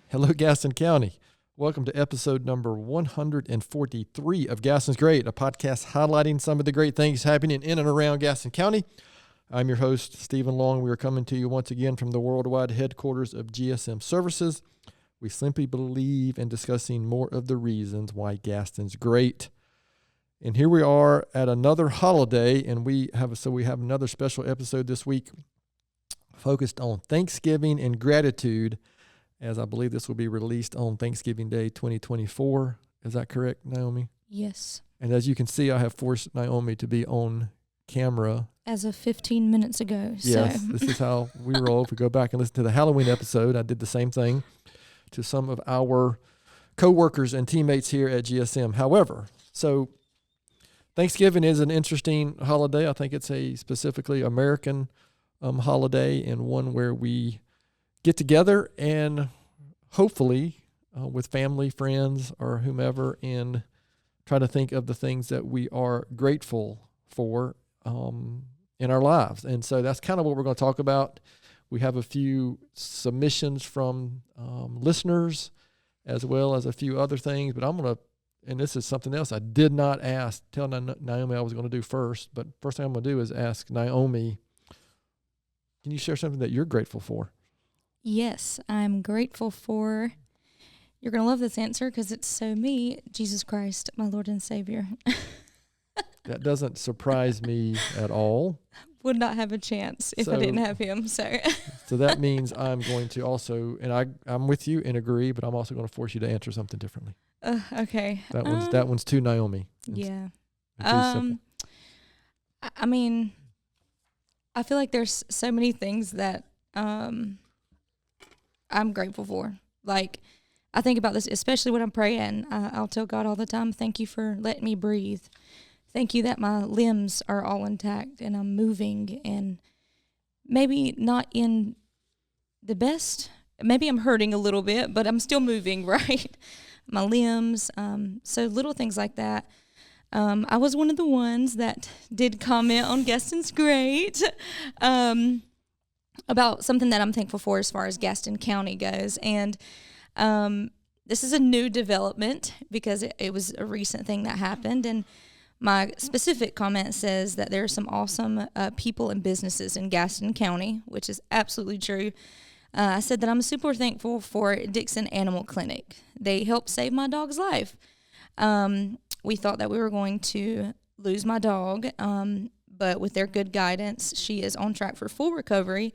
Hello, Gaston County. Welcome to episode number 143 of Gaston's Great, a podcast highlighting some of the great things happening in and around Gaston County. I'm your host, Stephen Long. We are coming to you once again from the worldwide headquarters of GSM Services. We simply believe in discussing more of the reasons why Gaston's great. And here we are at another holiday, and we have another special episode this week focused on Thanksgiving and gratitude, as I believe this will be released on Thanksgiving Day 2024. Is that correct, Naomi? Yes. And as you can see, I have forced Naomi to be on camera. As of 15 minutes ago. Yes, this is how we roll. If we go back and listen to the Halloween episode, I did the same thing to some of our co-workers and teammates here at GSM. However, so Thanksgiving is an interesting holiday. I think it's a specifically American holiday, and one where we get together and hopefully with family, friends, or whomever, and try to think of the things that we are grateful for in our lives. And so that's kind of what we're going to talk about. We have a few submissions from listeners as well as a few other things, but I'm going to, and this is something else I did not tell Naomi I was going to do first, but first thing I'm going to do is ask Naomi, can you share something that you're grateful for? Yes, I'm grateful for, you're going to love this answer because it's so me, Jesus Christ, my Lord and Savior. That doesn't surprise me at all. Would not have a chance if I didn't have him. So that means I'm going to also, and I'm with you and agree, but I'm also going to force you to answer something differently. Okay. That one's to Naomi. Yeah. I mean, I feel like there's so many things that I'm grateful for. Like, I think about this, especially when I'm praying. I'll tell God all the time, thank you for letting me breathe. Thank you that my limbs are all intact and I'm moving, and maybe not in the best. Maybe I'm hurting a little bit, but I'm still moving, right? My limbs. So little things like that. I was one of the ones that did comment on Gaston's Great about something that I'm thankful for as far as Gaston County goes. And this is a new development because it was a recent thing that happened. And my specific comment says that there are some awesome people and businesses in Gaston County, which is absolutely true. I said that I'm super thankful for Dixon Animal Clinic. They helped save my dog's life. We thought that we were going to lose my dog, but with their good guidance, she is on track for full recovery.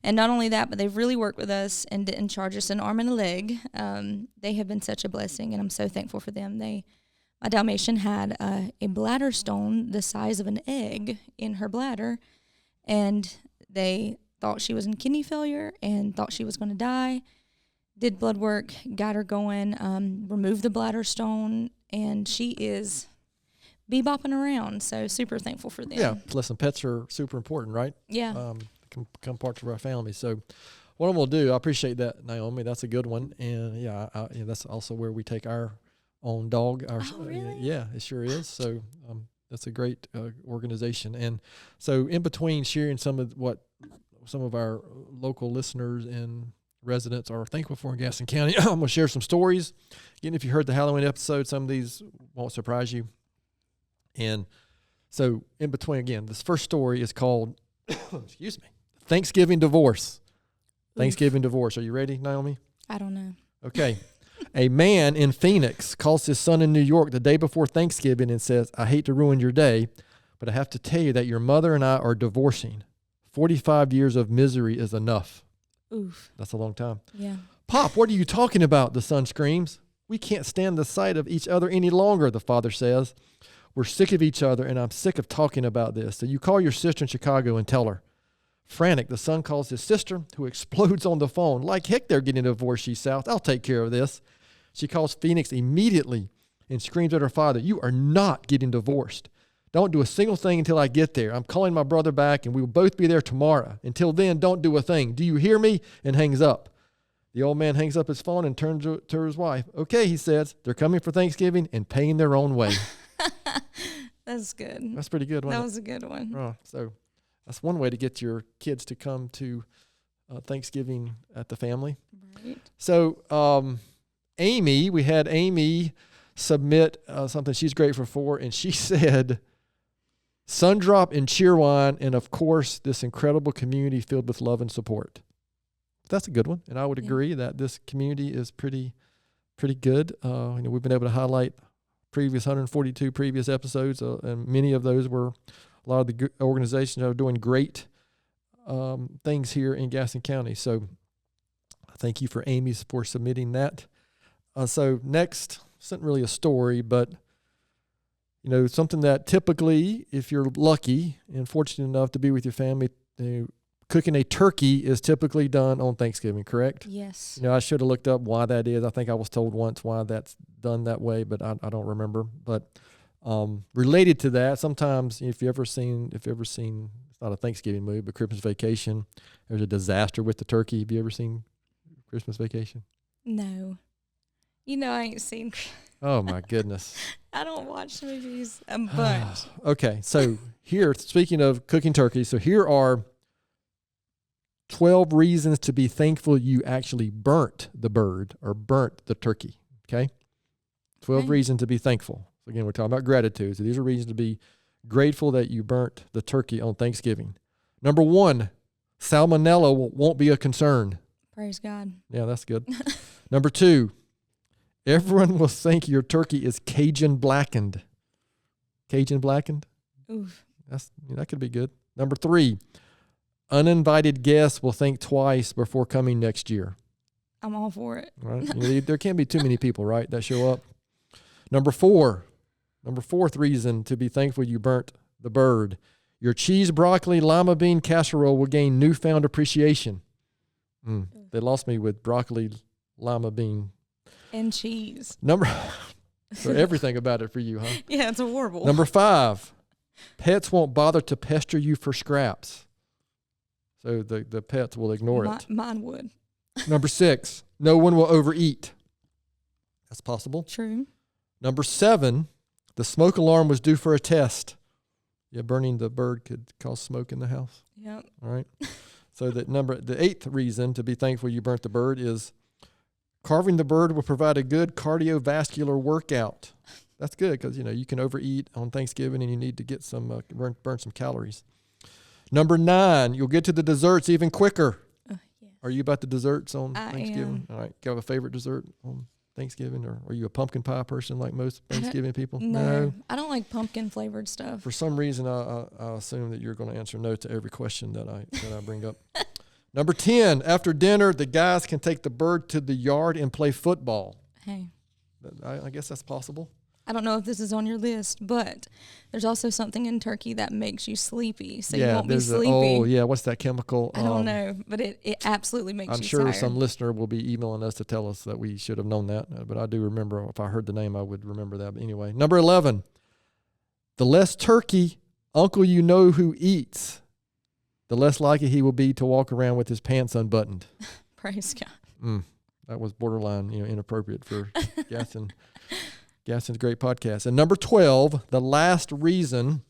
And not only that, but they've really worked with us and didn't charge us an arm and a leg. They have been such a blessing, and I'm so thankful for them. My Dalmatian had a bladder stone the size of an egg in her bladder, and they thought she was in kidney failure and thought she was going to die. Did blood work, got her going, removed the bladder stone, and she is bebopping around. So super thankful for them. Yeah, listen, pets are super important, right? Yeah. Become parts of our family. So what I'm going to do, I appreciate that, Naomi. That's a good one. And yeah, that's also where we take our own dog. Oh, really? Yeah, it sure is. So that's a great organization. And so in between sharing some of what some of our local listeners and residents are thankful for in Gaston County, I'm going to share some stories. Again, if you heard the Halloween episode, some of these won't surprise you. And so in between, again, this first story is called, excuse me, Thanksgiving Divorce. Thanksgiving Divorce. Are you ready, Naomi? I don't know. Okay. A man in Phoenix calls his son in New York the day before Thanksgiving and says, I hate to ruin your day, but I have to tell you that your mother and I are divorcing. 45 years of misery is enough. Oof. That's a long time. Yeah. Pop, what are you talking about? The son screams. We can't stand the sight of each other any longer, the father says. We're sick of each other, and I'm sick of talking about this. So you call your sister in Chicago and tell her. Frantic, the son calls his sister, who explodes on the phone. Like heck, they're getting a divorce, she shouts. I'll take care of this. She calls Phoenix immediately and screams at her father, you are not getting divorced. Don't do a single thing until I get there. I'm calling my brother back, and we will both be there tomorrow. Until then, don't do a thing. Do you hear me? And hangs up. The old man hangs up his phone and turns to his wife. Okay, he says, they're coming for Thanksgiving and paying their own way. That's good. That's pretty good, wasn't it? That was a good one. Oh, so that's one way to get your kids to come to Thanksgiving at the family. Right. So Amy, we had Amy submit something she's grateful for, and she said, Sundrop and Cheerwine, and of course, this incredible community filled with love and support. That's a good one, and I would agree that this community is pretty good. We've been able to highlight 142 previous episodes, and many of those were a lot of the organizations that are doing great things here in Gaston County. So thank you for Amy for submitting that. So next, it's not really a story, but something that typically, if you're lucky and fortunate enough to be with your family, cooking a turkey is typically done on Thanksgiving, correct? Yes. I should have looked up why that is. I think I was told once why that's done that way, but I don't remember. But related to that, sometimes if you ever seen, it's not a Thanksgiving movie, but Christmas Vacation, there's a disaster with the turkey. Have you ever seen Christmas Vacation? No. I ain't seen. Oh my goodness. I don't watch movies a bunch. Okay, so here, speaking of cooking turkey, so here are 12 reasons to be thankful you actually burnt the bird or burnt the turkey, okay? 12 reasons to be thankful. So again, we're talking about gratitude. So these are reasons to be grateful that you burnt the turkey on Thanksgiving. Number 1, salmonella won't be a concern. Praise God. Yeah, that's good. Number 2, everyone will think your turkey is Cajun blackened. Cajun blackened? Oof. That could be good. Number 3, uninvited guests will think twice before coming next year. I'm all for it. Right? There can't be too many people, right, that show up. Number 4th reason to be thankful you burnt the bird. Your cheese, broccoli, lima bean casserole will gain newfound appreciation. They lost me with broccoli, lima bean. And cheese. So everything about it for you, huh? Yeah, it's horrible. Number 5, pets won't bother to pester you for scraps. So the pets will ignore it. Mine would. Number 6, no one will overeat. That's possible. True. Number 7, the smoke alarm was due for a test. Yeah, burning the bird could cause smoke in the house. Yep. All right. So the 8th reason to be thankful you burnt the bird is carving the bird will provide a good cardiovascular workout. That's good because, you can overeat on Thanksgiving and you need to get some, burn some calories. Number 9, you'll get to the desserts even quicker. Yes. Are you about the desserts on I Thanksgiving? am. All right. Do you have a favorite dessert on Thanksgiving, or are you a pumpkin pie person like most Thanksgiving people? No, I don't like pumpkin flavored stuff. For some reason, I assume that you're going to answer no to every question that I bring up. Number 10, after dinner, the guys can take the bird to the yard and play football. Hey. I guess that's possible. I don't know if this is on your list, but there's also something in turkey that makes you sleepy, so you won't be sleepy. What's that chemical? I don't know, but it absolutely makes I'm you sure tired. some listener will be emailing us to tell us that we should have known that, but I do remember. If I heard the name, I would remember that. But anyway, number 11, the less turkey uncle you know who eats, the less likely he will be to walk around with his pants unbuttoned. Praise God. That was borderline, inappropriate for Gaston. Gaston's great podcast. And number 12, the last reason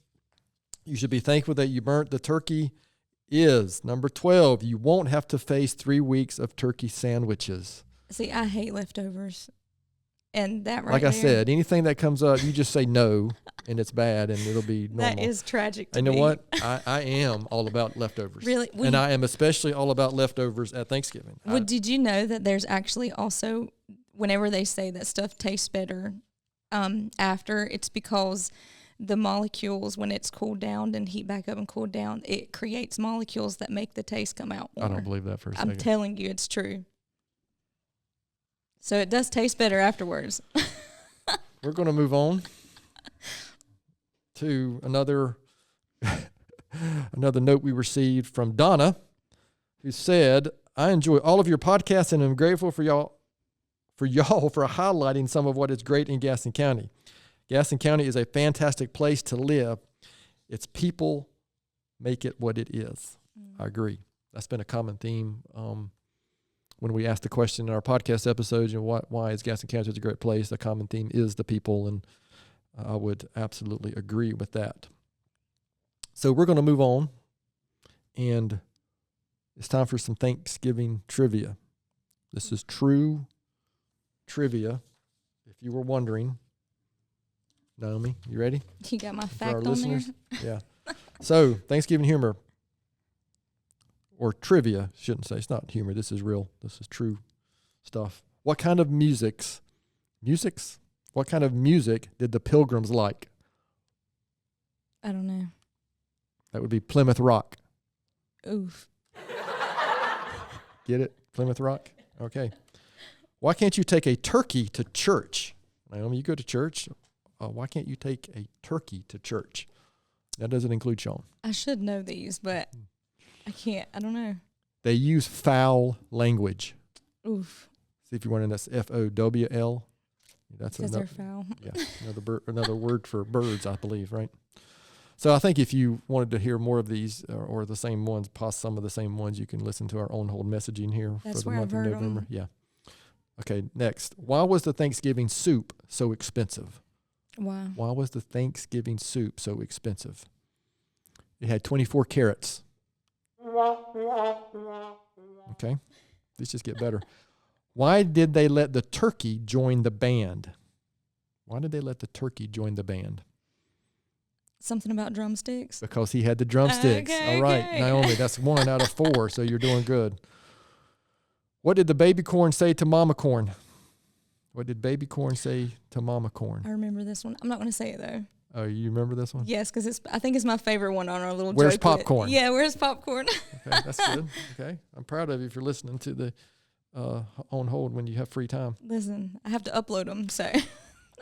you should be thankful that you burnt the turkey is, number 12, you won't have to face 3 weeks of turkey sandwiches. See, I hate leftovers. And that right like I there, said, anything that comes up, you just say no, and it's bad, and it'll be normal. that is tragic to And you me. know what? I am all about leftovers. Really? And I am especially all about leftovers at Thanksgiving. Did you know that there's actually also, whenever they say that stuff tastes better after, it's because the molecules, when it's cooled down and heat back up and cooled down, it creates molecules that make the taste come out more. I don't believe that for a second. I'm telling you, it's true. So it does taste better afterwards. We're going to move on to another note we received from Donna, who said, I enjoy all of your podcasts and I'm grateful for y'all for highlighting some of what is great in Gaston County. Gaston County is a fantastic place to live. Its people make it what it is. I agree. That's been a common theme when we ask the question in our podcast episodes, why is Gaston County such a great place? The common theme is the people, and I would absolutely agree with that. So we're going to move on, and it's time for some Thanksgiving trivia. This is true trivia. If you were wondering, Naomi, you ready? You got my For our fact on listeners? there? Yeah. So, Thanksgiving humor or trivia, shouldn't say. It's not humor. This is real. This is true stuff. What kind of musics? What kind of music did the Pilgrims like? I don't know. That would be Plymouth Rock. Oof. Get it? Plymouth Rock? Okay. Why can't you take a turkey to church? Naomi, you go to church. Why can't you take a turkey to church? That doesn't include Sean. I should know these, but I can't. I don't know. They use foul language. Oof. See if you want to, that's F-O-W-L. That's Because they're foul. Yeah, another word for birds, I believe, right? So I think if you wanted to hear more of these or the same ones, possibly some of the same ones, you can listen to our On Hold messaging here That's for the where month I've of heard November. 'em. Yeah. Okay, next. Why was the Thanksgiving soup so expensive? Wow. Why was the Thanksgiving soup so expensive? It had 24 carrots. Okay, these just get better. Why did they let the turkey join the band? Why did they let the turkey join the band? Something about drumsticks. Because he had the drumsticks. Okay, All right, okay. Naomi, that's 1 out of 4, so you're doing good. What did the baby corn say to mama corn? What did baby corn say to mama corn? I remember this one. I'm not going to say it though. Oh, you remember this one? Yes, because I think it's my favorite one on our little Where's joke with- popcorn? Yeah, where's popcorn? Okay, that's good. Okay, I'm proud of you if you're listening to the On Hold when you have free time. Listen, I have to upload them, so.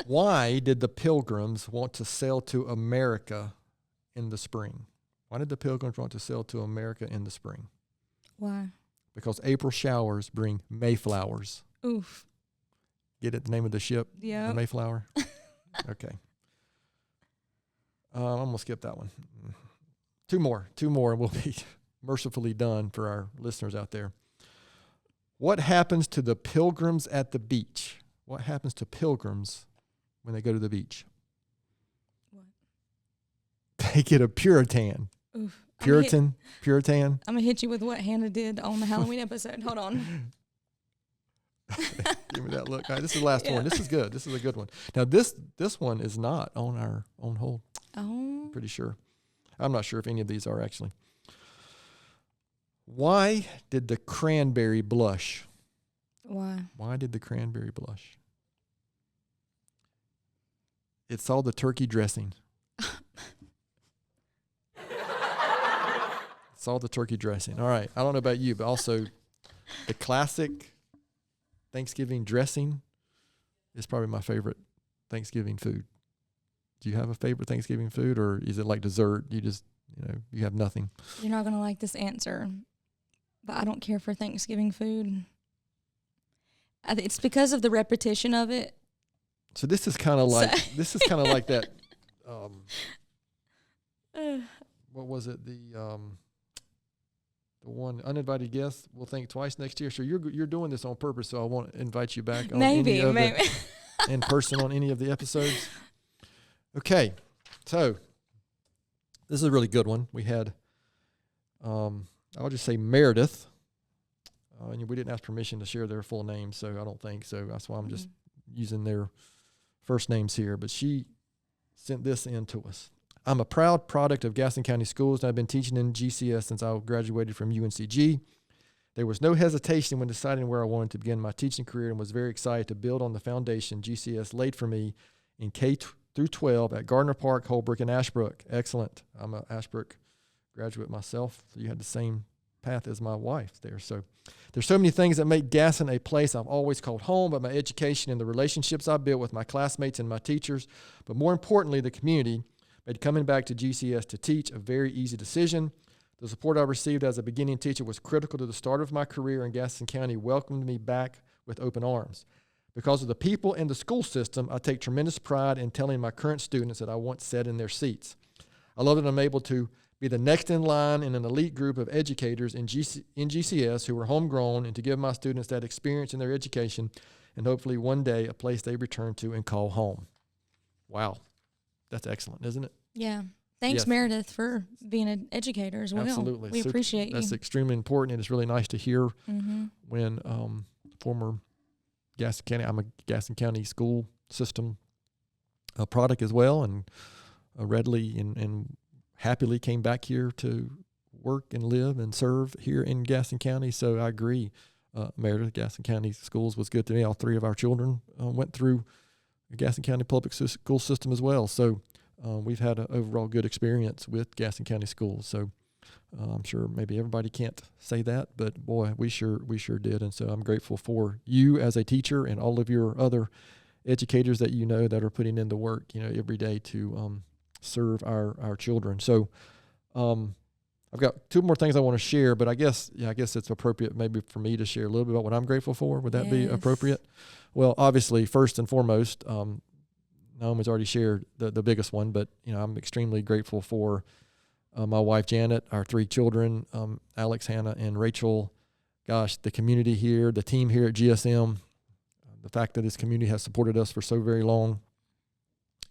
Why did the Pilgrims want to sail to America in the spring? Why did the Pilgrims want to sail to America in the spring? Why? Because April showers bring Mayflowers. Oof. Get it? The name of the ship? Yeah. The Mayflower? Okay. I'm going to skip that one. Two more, and we'll be mercifully done for our listeners out there. What happens to the pilgrims at the beach? What happens to pilgrims when they go to the beach? What? They get a Puritan. Oof. Puritan? I'm going to hit you with what Hannah did on the Halloween episode. Hold on. Give me that look. All right, this is the last one. This is good. This is a good one. Now, this one is not on our On Hold. Oh. Pretty sure. I'm not sure if any of these are actually. Why did the cranberry blush? Why? Why did the cranberry blush? It saw the turkey dressing. Saw the turkey dressing. All right. I don't know about you, but also the classic Thanksgiving dressing is probably my favorite Thanksgiving food. Do you have a favorite Thanksgiving food, or is it like dessert? You just, you have nothing. You're not going to like this answer, but I don't care for Thanksgiving food. It's because of the repetition of it. So this is kind of like that. What was it? The one uninvited guest will think twice next year. So you're doing this on purpose. So I won't invite you back on maybe in person on any of the episodes. Okay, so this is a really good one. We had, I'll just say Meredith. And we didn't ask permission to share their full names, so I don't think so. That's why I'm just using their first names here. But she sent this in to us. I'm a proud product of Gaston County Schools, and I've been teaching in GCS since I graduated from UNCG. There was no hesitation when deciding where I wanted to begin my teaching career, and was very excited to build on the foundation GCS laid for me in K through 12 at Gardner Park, Holbrook, and Ashbrook. Excellent. I'm an Ashbrook graduate myself, so you had the same path as my wife there. So there's so many things that make Gaston a place I've always called home, but my education and the relationships I built with my classmates and my teachers, but more importantly, the community, made coming back to GCS to teach a very easy decision. The support I received as a beginning teacher was critical to the start of my career, and Gaston County welcomed me back with open arms. Because of the people and the school system, I take tremendous pride in telling my current students that I once sat in their seats. I love that I'm able to be the next in line in an elite group of educators in GCS who are homegrown, and to give my students that experience in their education, and hopefully one day a place they return to and call home. Wow. That's excellent, isn't it? Yeah. Thanks, Yes. Meredith, for being an educator as well. Absolutely. We appreciate you. That's extremely important, and it's really nice to hear Mm-hmm. when former Gaston County. I'm a Gaston County school system product as well, and readily and happily came back here to work and live and serve here in Gaston County. So I agree, Meredith. Gaston County Schools was good to me. All three of our children went through the Gaston County public school system as well. So we've had an overall good experience with Gaston County Schools. So I'm sure maybe everybody can't say that, but boy, we sure did. And so I'm grateful for you as a teacher and all of your other educators that you know that are putting in the work, every day to serve our children. So I've got two more things I want to share, but I guess it's appropriate maybe for me to share a little bit about what I'm grateful for. Would that be appropriate? Well, obviously, first and foremost, Naomi's already shared the biggest one, but I'm extremely grateful for my wife Janet, our three children, Alex, Hannah, and Rachel. Gosh, the community here, the team here at GSM, the fact that this community has supported us for so very long,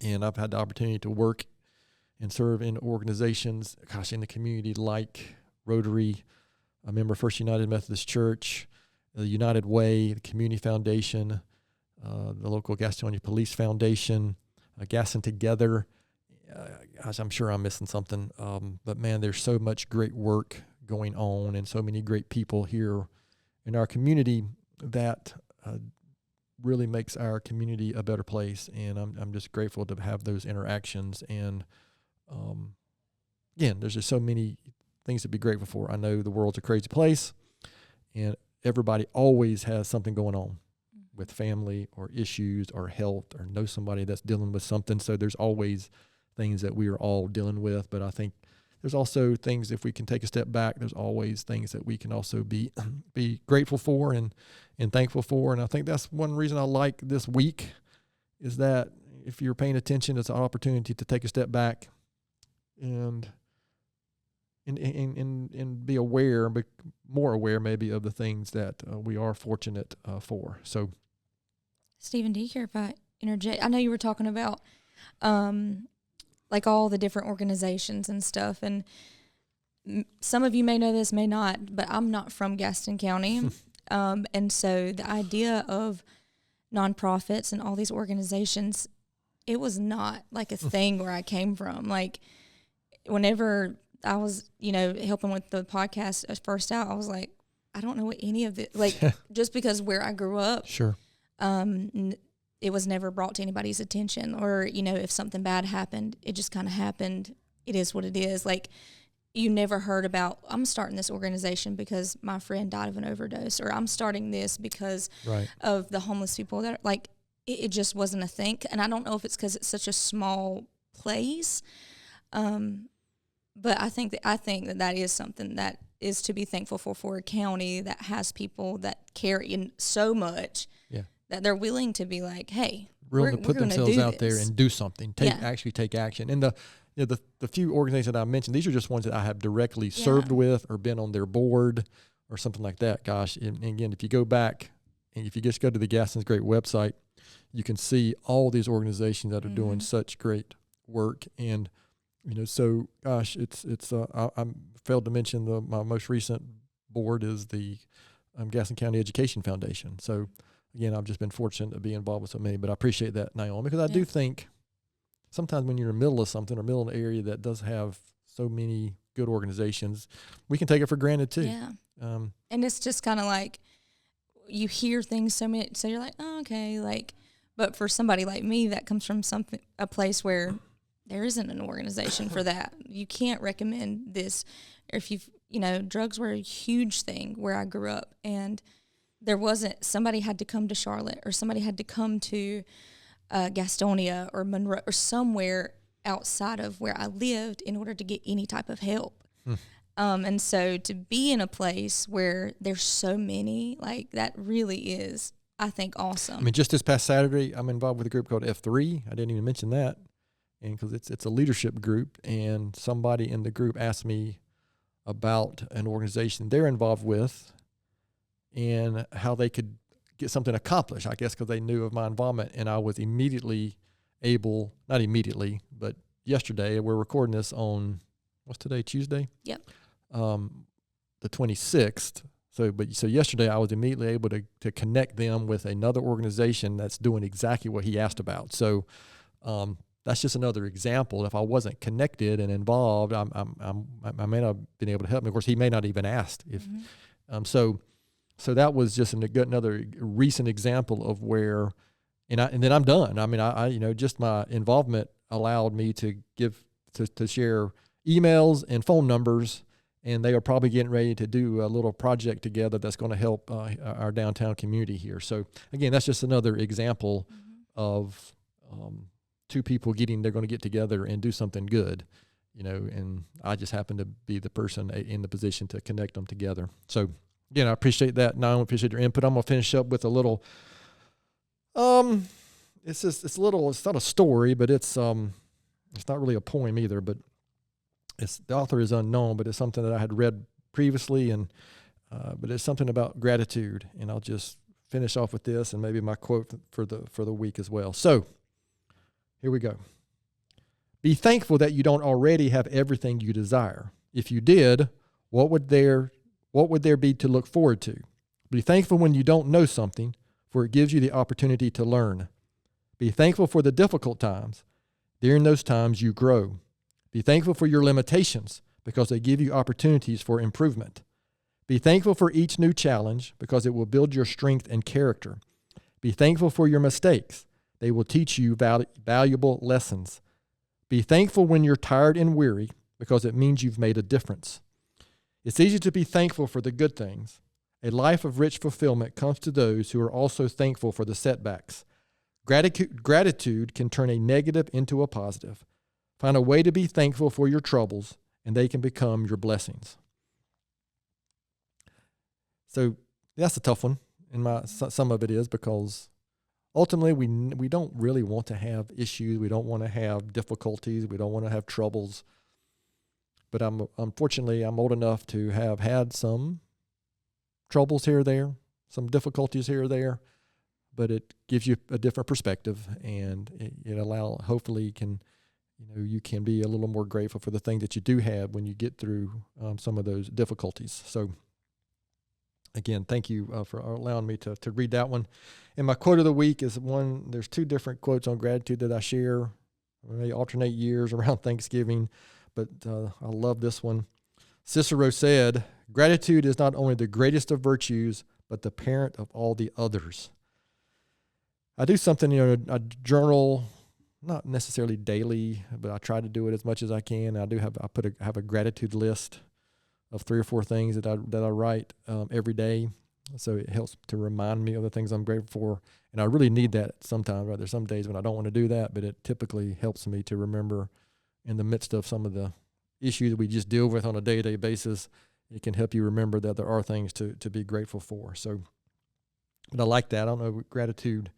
and I've had the opportunity to work and serve in organizations, in the community like Rotary, a member of First United Methodist Church, the United Way, the Community Foundation, the local Gastonia Police Foundation, Gaston Together. I'm sure I'm missing something, but man, there's so much great work going on and so many great people here in our community that really makes our community a better place. And I'm just grateful to have those interactions. And again, there's just so many things to be grateful for. I know the world's a crazy place, and everybody always has something going on with family or issues or health, or know somebody that's dealing with something. So there's always things that we are all dealing with. But I think there's also things, if we can take a step back, there's always things that we can also be grateful for and thankful for. And I think that's one reason I like this week, is that if you're paying attention, it's an opportunity to take a step back and be aware, but more aware maybe of the things that we are fortunate for. So, Stephen, do you care if I interject? I know you were talking about like all the different organizations and stuff, and some of you may know this, may not, but I'm not from Gaston County. And so the idea of nonprofits and all these organizations, it was not like a thing where I came from. Like, whenever I was, helping with the podcast at first out, I was like, I don't know what any of it, like, just because where I grew up. Sure. It was never brought to anybody's attention, or, if something bad happened, it just kind of happened. It is what it is. Like, you never heard about, I'm starting this organization because my friend died of an overdose, or I'm starting this because of the homeless people that, like, it just wasn't a thing. And I don't know if it's because it's such a small place. But I think that is something that is to be thankful for a county that has people that care in so much that they're willing to be like, hey, willing we're to put themselves out there and do something, actually take action. And the few organizations that I mentioned, these are just ones that I have directly served with or been on their board or something like that. Gosh, and again, if you go back and if you just go to the Gaston's Great website, you can see all these organizations that are doing such great work. And so gosh, it's I failed to mention my most recent board is the Gaston County Education Foundation. So again, I've just been fortunate to be involved with so many, but I appreciate that, Naomi, because I do think sometimes when you're in the middle of something or middle of an area that does have so many good organizations, we can take it for granted too. Yeah. And it's just kind of like you hear things so you're like, oh, okay, like, but for somebody like me that comes from a place where there isn't an organization for that, you can't recommend this. Or if drugs were a huge thing where I grew up, and there wasn't, somebody had to come to Charlotte, or somebody had to come to Gastonia or Monroe or somewhere outside of where I lived in order to get any type of help. And so to be in a place where there's so many, like, that really is, I think, awesome. I mean, just this past Saturday, I'm involved with a group called F3. I didn't even mention that, and because it's a leadership group, and somebody in the group asked me about an organization they're involved with and how they could get something accomplished, I guess, because they knew of my involvement. And I was immediately able, not immediately, but yesterday, we're recording this on, what's today, Tuesday? Yep. The 26th. So yesterday I was immediately able to connect them with another organization that's doing exactly what he asked about. So that's just another example. If I wasn't connected and involved, I may not have been able to help him. Of course, he may not even asked. So that was just another recent example of where, and then I'm done. I mean, just my involvement allowed me to share emails and phone numbers. And they are probably getting ready to do a little project together that's going to help our downtown community here. So again, that's just another example of two people they're going to get together and do something good, and I just happen to be the person in the position to connect them together. So again, I appreciate that. Now I appreciate your input. I'm going to finish up with a little, it's not a story, but it's not really a poem either, but the author is unknown, but it's something that I had read previously, but it's something about gratitude. And I'll just finish off with this and maybe my quote for the week as well. So here we go. Be thankful that you don't already have everything you desire. If you did, what would there be to look forward to? Be thankful when you don't know something, for it gives you the opportunity to learn. Be thankful for the difficult times. During those times, you grow. Be thankful for your limitations because they give you opportunities for improvement. Be thankful for each new challenge because it will build your strength and character. Be thankful for your mistakes. They will teach you valuable lessons. Be thankful when you're tired and weary because it means you've made a difference. It's easy to be thankful for the good things. A life of rich fulfillment comes to those who are also thankful for the setbacks. Gratitude can turn a negative into a positive. Find a way to be thankful for your troubles, and they can become your blessings. So that's a tough one, and some of it is because ultimately we don't really want to have issues. We don't want to have difficulties. We don't want to have troubles. But unfortunately, I'm old enough to have had some troubles here or there, some difficulties here or there. But it gives you a different perspective, and it hopefully you can be a little more grateful for the thing that you do have when you get through some of those difficulties. So again, thank you for allowing me to read that one. And my quote of the week is there's two different quotes on gratitude that I share. They alternate years around Thanksgiving, but I love this one. Cicero said, "Gratitude is not only the greatest of virtues, but the parent of all the others." I do something, I journal, not necessarily daily, but I try to do it as much as I can. I have a gratitude list of 3 or 4 things that I write every day. So it helps to remind me of the things I'm grateful for. And I really need that sometimes. Right? There's some days when I don't want to do that, but it typically helps me to remember in the midst of some of the issues that we just deal with on a day-to-day basis. It can help you remember that there are things to be grateful for. So, but I like that. I don't know, gratitude.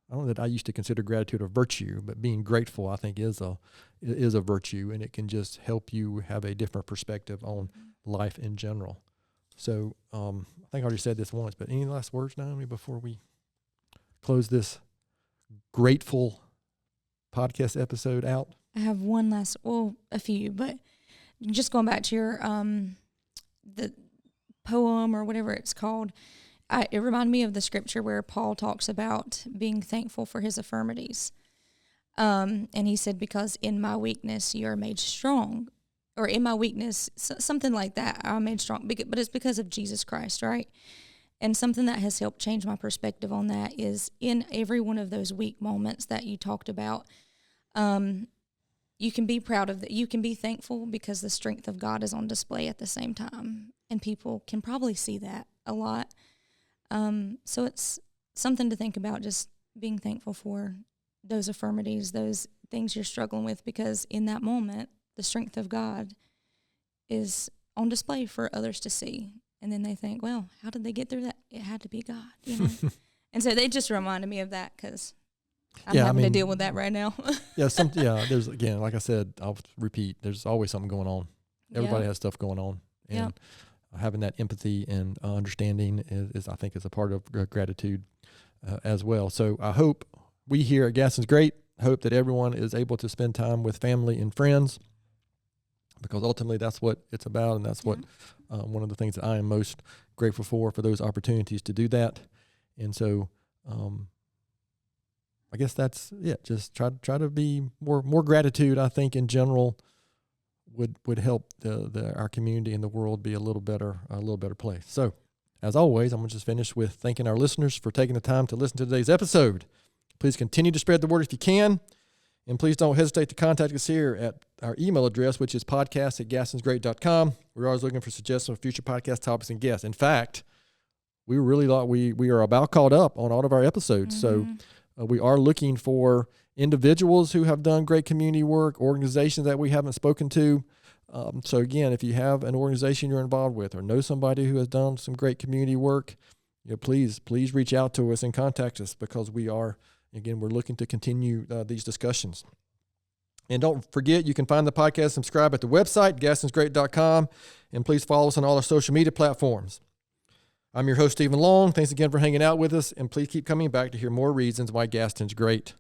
I don't know that I used to consider gratitude a virtue, but being grateful, I think, is a virtue, and it can just help you have a different perspective on life in general. So I think I already said this once, but any last words, Naomi, before we close this grateful podcast episode out? I have one last, a few, but just going back to your the poem or whatever it's called. It reminded me of the scripture where Paul talks about being thankful for his infirmities. And he said, because in my weakness you are made strong. Or in my weakness, something like that, I'm made strong. But it's because of Jesus Christ, right? And something that has helped change my perspective on that is in every one of those weak moments that you talked about, you can be proud of that. You can be thankful because the strength of God is on display at the same time. And people can probably see that a lot. So it's something to think about, just being thankful for those infirmities, those things you're struggling with, because in that moment, the strength of God is on display for others to see. And then they think, well, how did they get through that? It had to be God, And so they just reminded me of that because I'm having to deal with that right now. There's, again, like I said, I'll repeat, there's always something going on. Everybody has stuff going on. And having that empathy and understanding is, I think, is a part of gratitude as well. So I hope we here at Gaston's Great hope that everyone is able to spend time with family and friends, because ultimately that's what it's about, and that's what one of the things that I am most grateful for those opportunities to do that. And so I guess that's it. Just try to be more gratitude, I think, in general would help our community and the world be a little better place. So as always, I'm going to just finish with thanking our listeners for taking the time to listen to today's episode. Please continue to spread the word if you can. And please don't hesitate to contact us here at our email address, which is podcast@gastonsgreat.com. We're always looking for suggestions of future podcast topics and guests. In fact, we really thought we are about caught up on all of our episodes. So we are looking for individuals who have done great community work, organizations that we haven't spoken to. So again, if you have an organization you're involved with or know somebody who has done some great community work, please reach out to us and contact us, because we're looking to continue these discussions. And don't forget, you can find the podcast, subscribe at the website, gastonsgreat.com, and please follow us on all our social media platforms. I'm your host, Stephen Long. Thanks again for hanging out with us, and please keep coming back to hear more reasons why Gaston's great.